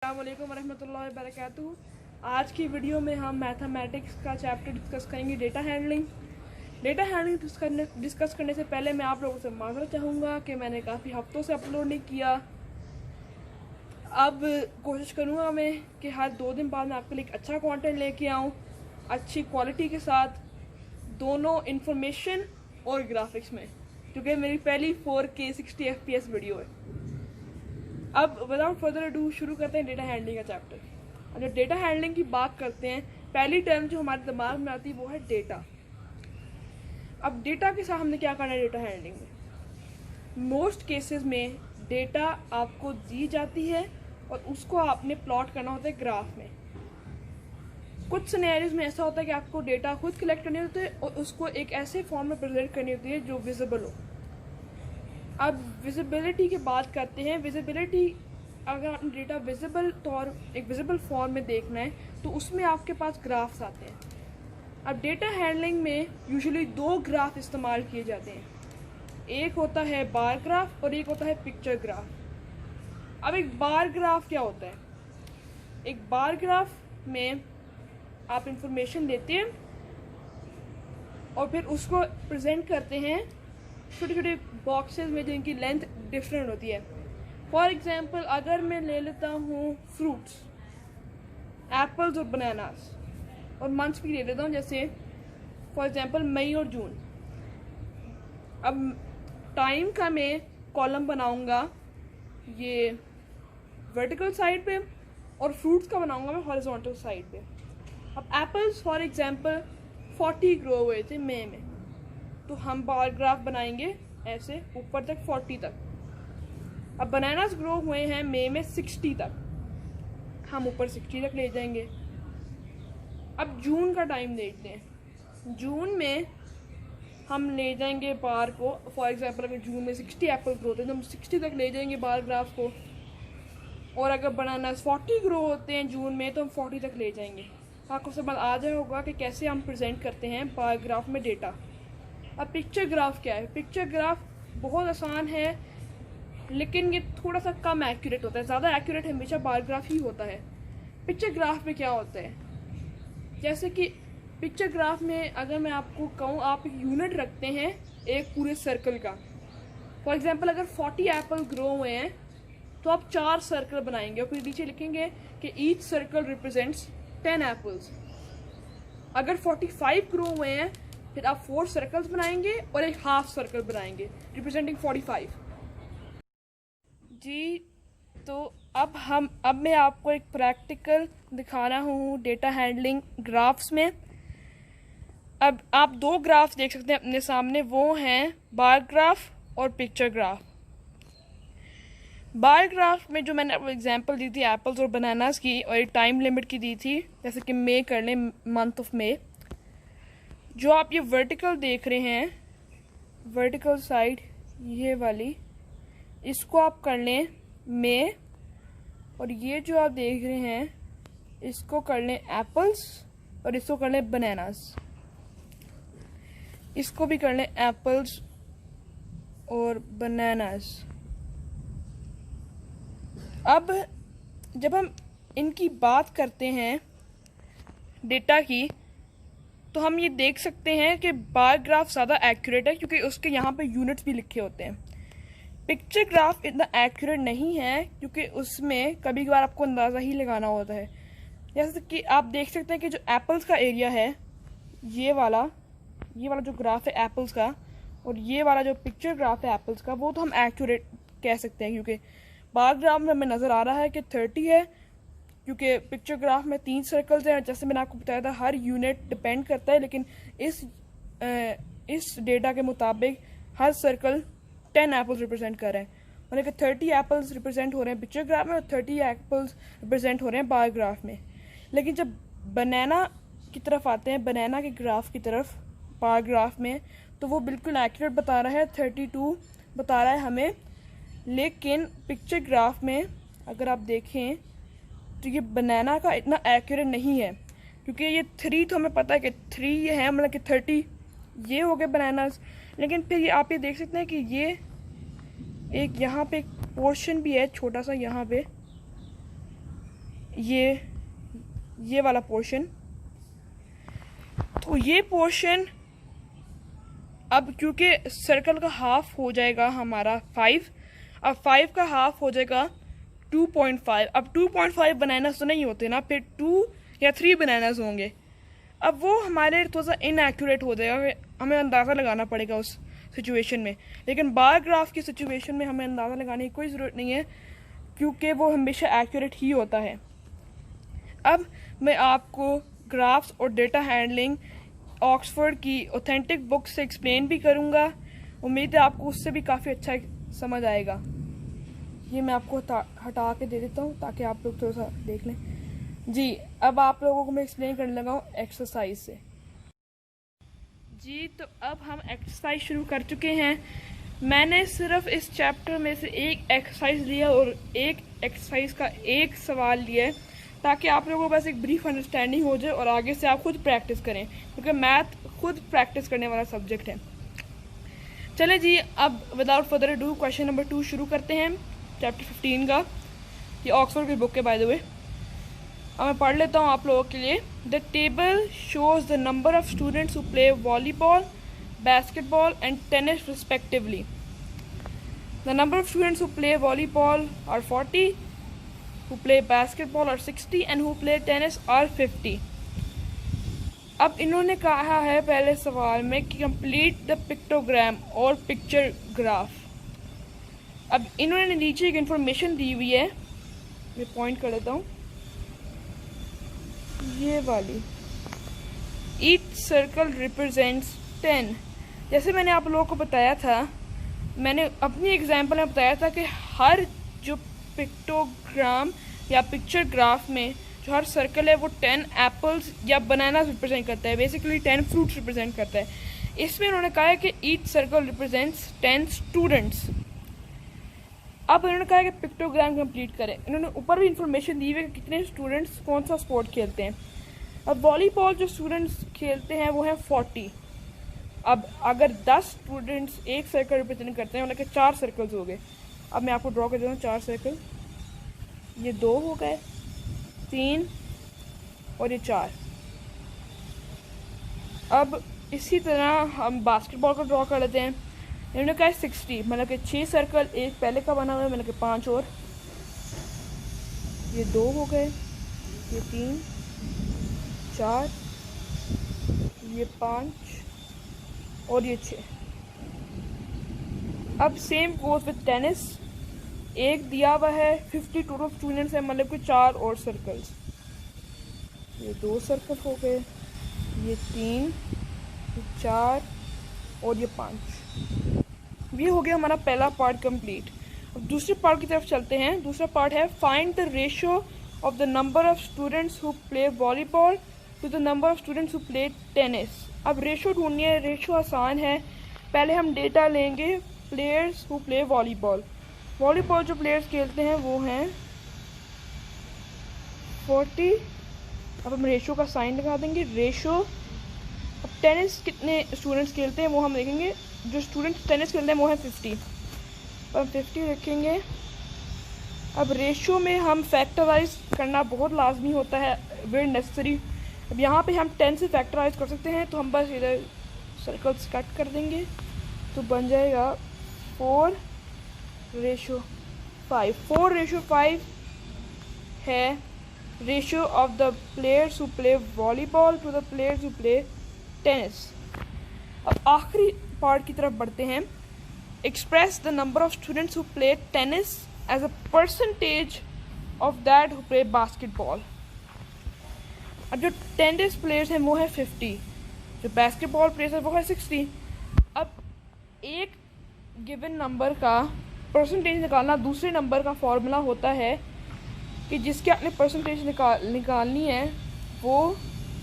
अस्सलाम वालेकुम रहमतुल्लाहि वबरकातुहू। आज की वीडियो में हम मैथमेटिक्स का चैप्टर डिस्कस करेंगे, data handling. Data handling discuss करने से पहले मैं आप लोगों से माफ़ी चाहूँगा कि मैंने काफ़ी हफ्तों से अपलोड नहीं किया। अब कोशिश करूँगा मैं कि हर 2 दिन बाद मैं आपके लिए एक अच्छा कंटेंट लेके आऊँ, अच्छी क्वालिटी के साथ, दोनों इंफॉर्मेशन और ग्राफिक्स में, क्योंकि मेरी पहली 4K 60 FPS वीडियो है। अब विदाउट फर्दर अडू शुरू करते हैं डेटा हैंडलिंग का चैप्टर। और जब डेटा हैंडलिंग की बात करते हैं, पहली टर्म जो हमारे दिमाग में आती है वो है डेटा। अब डेटा के साथ हमने क्या करना है डेटा हैंडलिंग में? मोस्ट केसेस में डेटा आपको दी जाती है और उसको आपने प्लॉट करना होता है ग्राफ में। कुछ सिनेरियोज में ऐसा होता है कि आपको डेटा खुद कलेक्ट करने होते हैं और उसको एक ऐसे फॉर्म में प्रेजेंट करनी होती है जो विजिबल हो। अब विजिबिलिटी की बात करते हैं। विजिबिलिटी, अगर आपने डेटा विजिबल तौर एक विजिबल फॉर्म में देखना है तो उसमें आपके पास ग्राफ्स आते हैं। अब डेटा हैंडलिंग में यूजुअली 2 ग्राफ इस्तेमाल किए जाते हैं, एक होता है बार ग्राफ और एक होता है पिक्चर ग्राफ। अब एक बार ग्राफ क्या होता है? एक बार ग्राफ में आप इंफॉर्मेशन लेते हैं और फिर उसको प्रेजेंट करते हैं छोटे छोटे बॉक्सेस में जिनकी लेंथ डिफरेंट होती है। फॉर एग्जांपल, अगर मैं ले लेता हूँ फ्रूट्स, एप्पल्स और बनानास, और मंथ्स भी ले लेता हूँ, जैसे फॉर एग्जांपल मई और जून। अब टाइम का मैं कॉलम बनाऊंगा ये वर्टिकल साइड पे और फ्रूट्स का बनाऊंगा मैं हॉरिजॉन्टल साइड पे। अब एप्पल्स फॉर एग्जांपल 40 ग्रो हुए थे मई में, तो हम बार ग्राफ बनाएंगे ऐसे ऊपर तक 40 तक। अब बनानास ग्रो हुए हैं मई में 60 तक, हम ऊपर 60 तक ले जाएंगे। अब जून का टाइम देखते हैं। जून में हम ले जाएंगे बार को, फॉर एग्जांपल अगर जून में 60 एप्पल ग्रो होते हैं तो हम 60 तक ले जाएंगे बार ग्राफ को, और अगर बनानास 40 ग्रो होते हैं जून में तो हम 40 तक ले जाएंगे। आपको समझ आ जाए होगा कि कैसे हम प्रेजेंट करते हैं बार ग्राफ में डेटा। अब पिक्चर ग्राफ क्या है? पिक्चर ग्राफ बहुत आसान है, लेकिन ये थोड़ा सा कम एक्यूरेट होता है। ज़्यादा एक्यूरेट हमेशा बार ग्राफ ही होता है। पिक्चर ग्राफ में क्या होता है? जैसे कि पिक्चर ग्राफ में अगर मैं आपको कहूँ, आप एक यूनिट रखते हैं एक पूरे सर्कल का। फॉर एग्जांपल अगर 40 एप्पल ग्रो हुए हैं तो आप 4 सर्कल बनाएंगे और फिर नीचे लिखेंगे कि ईच सर्कल रिप्रेजेंट्स 10 एप्पल्स। अगर 45 ग्रो हुए हैं फिर आप 4 सर्कल्स बनाएंगे और एक हाफ सर्कल बनाएंगे रिप्रेजेंटिंग 45। जी, तो अब मैं आपको एक प्रैक्टिकल दिखा रहा हूँ डेटा हैंडलिंग ग्राफ्स में। अब आप 2 ग्राफ देख सकते हैं अपने सामने, वो हैं बार ग्राफ और पिक्चर ग्राफ। बार ग्राफ में जो मैंने आपको एग्जांपल दी थी एप्पल्स और बनानास की, और एक टाइम लिमिट की दी थी, जैसे कि मई कर लें, मंथ ऑफ मई। जो आप ये वर्टिकल देख रहे हैं, वर्टिकल साइड ये वाली, इसको आप कर लें मई, और ये जो आप देख रहे हैं इसको कर लें एप्पल्स और इसको कर लें बनानास। इसको भी कर लें एप्पल्स और बनानास। अब जब हम इनकी बात करते हैं डेटा की, तो हम ये देख सकते हैं कि बार ग्राफ ज़्यादा एक्यूरेट है क्योंकि उसके यहाँ पे यूनिट्स भी लिखे होते हैं। पिक्चर ग्राफ इतना एक्यूरेट नहीं है क्योंकि उसमें कभी कभार आपको अंदाज़ा ही लगाना होता है। जैसे कि आप देख सकते हैं कि जो एप्पल्स का एरिया है, ये वाला जो ग्राफ है एप्पल्स का, और ये वाला जो पिक्चर ग्राफ है एप्पल्स का, वो तो हम एक्यूरेट कह सकते हैं क्योंकि बार ग्राफ में हमें नज़र आ रहा है कि 30 है, क्योंकि पिक्चर ग्राफ में 3 सर्कल्स हैं। जैसे मैंने आपको बताया था हर यूनिट डिपेंड करता है, लेकिन इस डेटा के मुताबिक हर सर्कल 10 एप्पल्स रिप्रेजेंट कर रहे हैं। मतलब कि 30 एप्पल्स रिप्रेजेंट हो रहे हैं पिक्चर ग्राफ में और 30 एप्पल्स रिप्रेजेंट हो रहे हैं बार ग्राफ में। लेकिन जब बनाना की तरफ आते हैं, बनाना के ग्राफ की तरफ बार ग्राफ में, तो वो बिल्कुल एक्यूरेट बता रहा है, 32 बता रहा है हमें। लेकिन पिक्चर ग्राफ में अगर आप देखें तो ये बनाना का इतना एक्यूरेट नहीं है, क्योंकि ये 3 तो हमें पता है कि 3 ये है, मतलब कि 30 ये हो गए बनानास। लेकिन फिर ये आप ये देख सकते हैं कि ये एक यहाँ पे एक पोर्शन भी है छोटा सा, यहाँ पे ये वाला पोर्शन। तो ये पोर्शन अब क्योंकि सर्कल का हाफ हो जाएगा हमारा 5, अब 5 का हाफ हो जाएगा 2.5। अब 2.5 बनानास तो नहीं होते ना, फिर 2 या 3 बनानास होंगे। अब वो हमारे थोड़ा सा इनएक्यूरेट हो जाएगा, हमें अंदाज़ा लगाना पड़ेगा उस सिचुएशन में। लेकिन बार ग्राफ की सिचुएशन में हमें अंदाज़ा लगाने की कोई ज़रूरत नहीं है, क्योंकि वो हमेशा एक्यूरेट ही होता है। अब मैं आपको ग्राफ्स और डेटा हैंडलिंग ऑक्सफोर्ड की ऑथेंटिक बुक से एक्सप्लेन भी करूँगा। उम्मीद है आपको उससे भी काफ़ी अच्छा समझ आएगा। ये मैं आपको हटा के दे देता हूँ ताकि आप लोग थोड़ा सा देख लें। जी, अब आप लोगों को मैं एक्सप्लेन करने लगा हूँ एक्सरसाइज से। जी, तो अब हम एक्सरसाइज शुरू कर चुके हैं। मैंने सिर्फ इस चैप्टर में से एक एक्सरसाइज लिया और एक एक्सरसाइज का एक सवाल लिया है, ताकि आप लोगों को बस एक ब्रीफ अंडरस्टैंडिंग हो जाए और आगे से आप खुद प्रैक्टिस करें, क्योंकि मैथ खुद प्रैक्टिस करने वाला सब्जेक्ट है। चले जी, अब without further do question number 2 शुरू करते हैं, चैप्टर 15 का। ये ऑक्सफोर्ड की बुक है बाय द वे। अब मैं पढ़ लेता हूँ आप लोगों के लिए। The table shows the number of students who play volleyball, basketball and tennis respectively. The number of students who play volleyball are 40, who play basketball are 60 and who play tennis are 50. अब इन्होंने कहा है पहले सवाल में कि complete the pictogram और picture graph. अब इन्होंने नीचे एक इंफॉर्मेशन दी हुई है, मैं पॉइंट कर देता हूँ, ये वाली। Each circle represents 10। जैसे मैंने आप लोगों को बताया था, मैंने अपनी एग्जाम्पल में बताया था कि हर जो पिक्टोग्राम या पिक्चर ग्राफ में जो हर सर्कल है वो 10 एप्पल्स या बनाना रिप्रेजेंट करता है, बेसिकली 10 फ्रूट्स रिप्रेजेंट करता है। इसमें उन्होंने कहा है कि ईच सर्कल रिप्रेजेंट्स 10 स्टूडेंट्स। अब उन्होंने कहा है कि पिक्टोग्राम कंप्लीट करें। इन्होंने ऊपर भी इंफॉर्मेशन दी हुई है कि कितने स्टूडेंट्स कौन सा स्पोर्ट खेलते हैं। अब वॉलीबॉल जो स्टूडेंट्स खेलते हैं वो है 40। अब अगर 10 स्टूडेंट्स एक सर्कल रिप्रेजेंट करते हैं, मतलब कि 4 सर्कल्स हो गए। अब मैं आपको ड्रॉ कर देता हूँ 4 सर्कल। ये 2 हो गए, 3 और ये 4। अब इसी तरह हम बास्केटबॉल को ड्रॉ कर लेते हैं। इन्होंने कहा 60, मतलब कि 6 सर्कल एक पहले का बना हुआ है, मतलब कि 5 और। ये 2 हो गए, ये 3, 4, ये 5 और ये 6। अब सेम गोज विद टेनिस। एक दिया हुआ है, 50 टोटल स्टूडेंट्स हैं, मतलब कि 4 और सर्कल्स। ये 2 सर्कल हो गए, ये 3, ये 4 और ये 5। ये हो गया हमारा पहला पार्ट कंप्लीट। अब दूसरे पार्ट की तरफ चलते हैं। दूसरा पार्ट है find the ratio of the number of students who play volleyball to the number of students who play tennis. अब रेशो ढूंढनी है। रेशो आसान है। पहले हम डेटा लेंगे players who play volleyball. Volleyball जो प्लेयर्स खेलते हैं वो हैं 40। अब हम रेशो का साइन लगा देंगे, रेशो। अब टेनिस कितने स्टूडेंट्स खेलते हैं वो हम देखेंगे। जो स्टूडेंट्स टेनिस खेलते हैं वो है 50, तो हम 50 रखेंगे। अब रेशो में हम फैक्टराइज करना बहुत लाजमी होता है, वेरी नेसेसरी। अब यहाँ पे हम 10 से फैक्टराइज कर सकते हैं, तो हम बस इधर सर्कल्स कट कर देंगे, तो बन जाएगा 4:5। 4:5 है ratio of the players who play volleyball to the players who play tennis. अब आखिरी पार्ट की तरफ बढ़ते हैं। Express the number of students who play tennis as a percentage of that who play basketball. अब जो टेनिस प्लेयर्स हैं वो है 50, जो बास्केटबॉल प्लेयर्स है वो है 60। अब एक गिवन नंबर का परसेंटेज निकालना दूसरे नंबर का फॉर्मूला होता है कि जिसके आपने परसेंटेज निकालनी है वो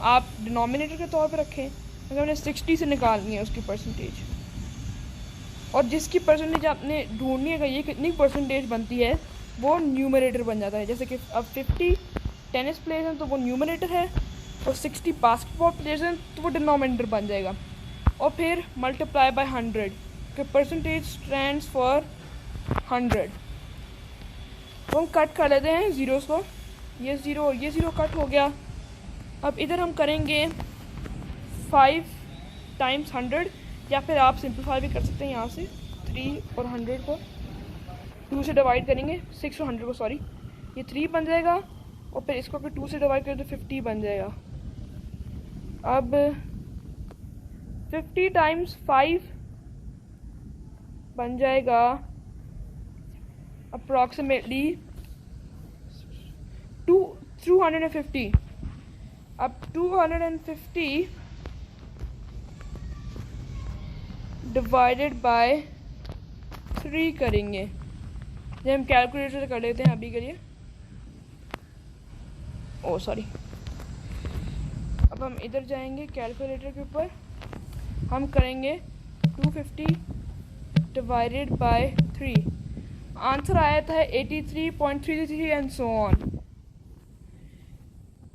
आप डिनोमिनेटर के तौर पे रखें। अगर हमने 60 से निकालनी है उसकी परसेंटेज, और जिसकी परसेंटेज आपने ढूंढनी है कि ये कितनी परसेंटेज बनती है वो न्यूमरेटर बन जाता है। जैसे कि अब 50 टेनिस प्लेयर्स हैं तो वो न्यूमरेटर है, और 60 बास्केटबॉल प्लेयर्स हैं तो वो डिनोमिनेटर बन जाएगा। और फिर मल्टीप्लाई बाय 100 कि परसेंटेज स्टैंड्स फॉर 100। तो हम कट कर लेते हैं ज़ीरोस को। ये 0 और ये 0 कट हो गया। अब इधर हम करेंगे 5 टाइम्स 100, या फिर आप सिंपलीफाई भी कर सकते हैं यहाँ से। 3 और 100 को 2 से डिवाइड करेंगे, 6 और 100 को सॉरी, ये 3 बन जाएगा, और फिर इसको अगर 2 से डिवाइड करें तो 50 बन जाएगा। अब 50 टाइम्स 5 बन जाएगा अप्रॉक्सीमेटली 250। अब 250 डिवाइडेड बाय 3 करेंगे। जब हम कैलकुलेटर से कर लेते हैं अभी के लिए, ओ सॉरी। अब हम इधर जाएंगे कैलकुलेटर के ऊपर, हम करेंगे 250 डिवाइडेड बाय 3, आंसर आया था 83.33 एंड सो ऑन।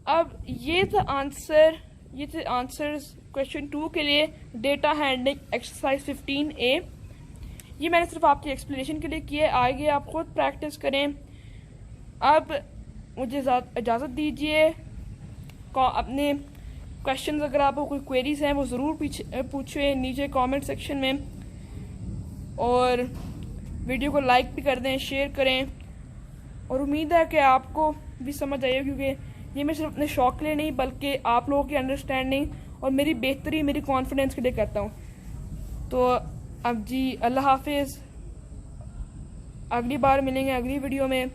अब ये था आंसर्स क्वेश्चन 2 के लिए, डेटा हैंडलिंग एक्सरसाइज 15A। ये मैंने सिर्फ आपकी एक्सप्लेनेशन के लिए किया है, आगे आप खुद प्रैक्टिस करें। अब मुझे इजाज़त दीजिए। अपने क्वेश्चंस अगर आपको कोई क्वेरीज हैं वो ज़रूर पूछें नीचे कमेंट सेक्शन में, और वीडियो को लाइक भी कर दें, शेयर करें, और उम्मीद है कि आपको भी समझ आएगी, क्योंकि ये मैं सिर्फ अपने शौक के लिए नहीं बल्कि आप लोगों की अंडरस्टैंडिंग और मेरी बेहतरी, मेरी कॉन्फिडेंस के लिए करता हूँ। तो अब जी अल्लाह हाफिज़, अगली बार मिलेंगे अगली वीडियो में।